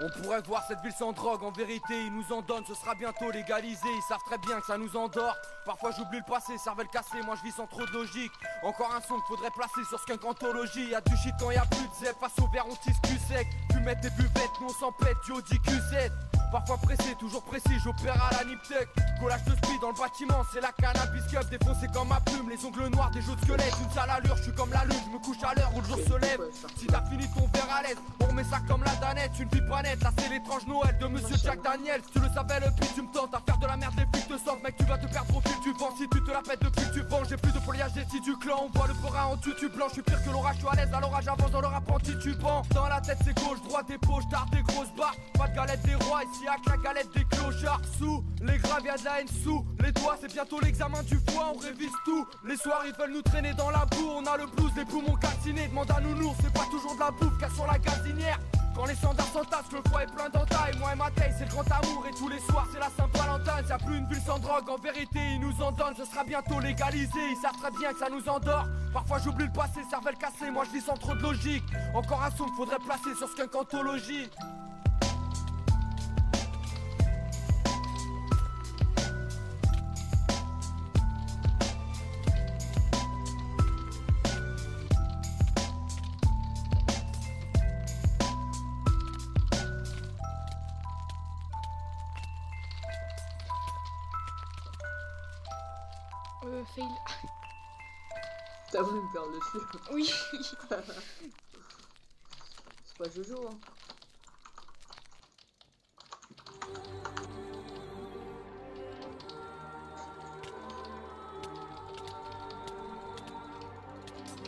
On pourrait voir cette ville sans drogue, en vérité ils nous en donnent, ce sera bientôt légalisé. Ils savent très bien que ça nous endort. Parfois j'oublie le passé, cervelle cassée, moi je vis sans trop de logique. Encore un son qu'il faudrait placer sur Skunk Anthologie. Y'a du shit quand y'a plus de zep, face au verre on tisse cul sec. Fumette et buvettes, nous on s'en pète, du Audi Q7. Parfois pressé, toujours précis, j'opère à la Niptech. Collage de speed dans le bâtiment, c'est la cannabis cup. Défoncé comme ma plume, les ongles noirs, des jeux de squelette. Une sale allure, je suis comme la lune, je me couche à l'heure où le jour se lève. Si t'as fini ton verre à l'aise, on remet ça comme la danette. Une vie pas nette, là c'est l'étrange Noël de Monsieur Jack Daniel. Si tu le savais, le pire, tu me tentes à faire de la merde, les flics te sortent. Mec, tu vas te perdre au fil du vent. Si tu te la pètes depuis que tu vends, j'ai plus de foliage des si du clan. On voit le forain en tutu blanc, je suis pire que l'orage, je suis à l'aise. À l'orage avance dans le rap anti-tubant. Dans la tête c'est gauche, droite des poches, tard des grosses barres. Pas de galette des rois, ici à la galette des clochards. Sous les graves y'a de la haine sous les doigts, c'est bientôt l'examen du foie, on révise tout. Les soirs ils veulent nous traîner dans la boue, on a le blues, les poumons calcinés. Demande à nounours, c'est pas toujours de la bouffe, car sur la gazinière. Quand les standards s'entassent, le foie est plein d'entailles. Moi et ma taille, c'est le grand amour et tous les soirs c'est la Saint-Valentin. Y'a plus une ville sans drogue, en vérité ils nous en donnent. Ce sera bientôt légalisé, ils savent très bien que ça nous endort. Parfois j'oublie le passé, cervelle cassée, moi je vis sans trop de logique. Encore un son qu'il faudrait placer sur Skunk Anthologie. Fail. T'as voulu me faire dessus. Oui. C'est pas Jojo, hein.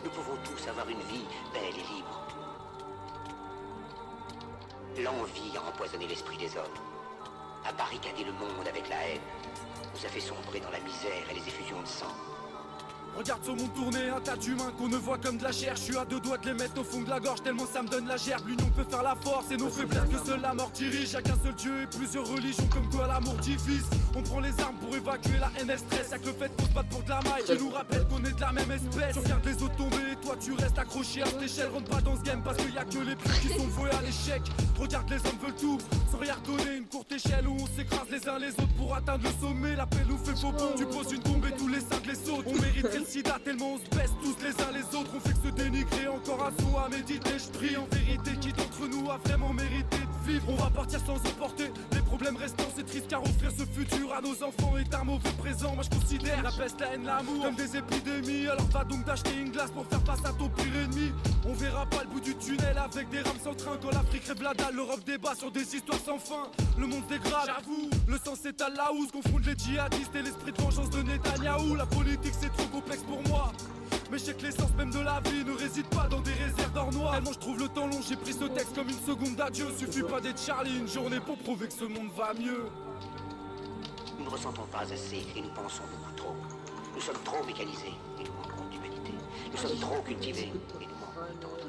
Nous pouvons tous avoir une vie belle et libre. L'envie a empoisonné l'esprit des hommes, a barricadé le monde avec la haine, nous a fait sombrer dans la misère et les effusions de sang. Regarde ce monde tourner, un tas d'humains qu'on ne voit comme de la chair. Je suis à deux doigts de les mettre au fond de la gorge tellement ça me donne la gerbe. L'union peut faire la force et nos faiblesses que seule la mort dirige. Chacun seul Dieu et plusieurs religions comme quoi l'amour divise. On prend les armes pour évacuer la haine et le stress. Y'a que le fait qu'on se batte pour de la maille qui nous rappelle qu'on est de la même espèce. Tu regardes les autres tomber et toi tu restes accroché à cette échelle. Rentre pas dans ce game parce qu'il y a que les plus qui sont voués à l'échec. Regarde les hommes veulent tout sans rien redonner. Une courte échelle où on s'écrase les uns les autres pour atteindre le sommet. La paix nous fait faux bon. Tu poses une bombe et tous les cinq les sautent. On mériterait le sida tellement on se baisse tous les uns les autres. On fait que se dénigrer, encore un son à méditer. Je prie en vérité, qui d'entre nous a vraiment mérité de vivre? On va partir sans emporter les problèmes restants, c'est triste car offrir ce futur à nos enfants est un mauvais présent. Moi je considère la peste, la haine, l'amour comme des épidémies. Alors va donc t'acheter une glace pour faire face à ton pire ennemi. On verra pas le bout du tunnel avec des rames sans train. Quand l'Afrique rêve la dalle, l'Europe débat sur des histoires sans fin. Le monde dégrade, j'avoue, le sang s'étale là où se confondent les djihadistes et l'esprit de vengeance de Netanyahou. La politique c'est trop complexe pour moi, mais je sais que l'essence même de la vie ne réside pas dans des réserves d'or noir. Tellement je trouve le temps long, j'ai pris ce texte comme une seconde d'adieu. Suffit pas d'être Charlie une journée pour prouver que ce monde va mieux. Nous ne ressentons pas assez et nous pensons beaucoup trop. Nous sommes trop mécanisés et nous manquons d'humanité. Nous sommes trop cultivés et nous manquons de tendresse.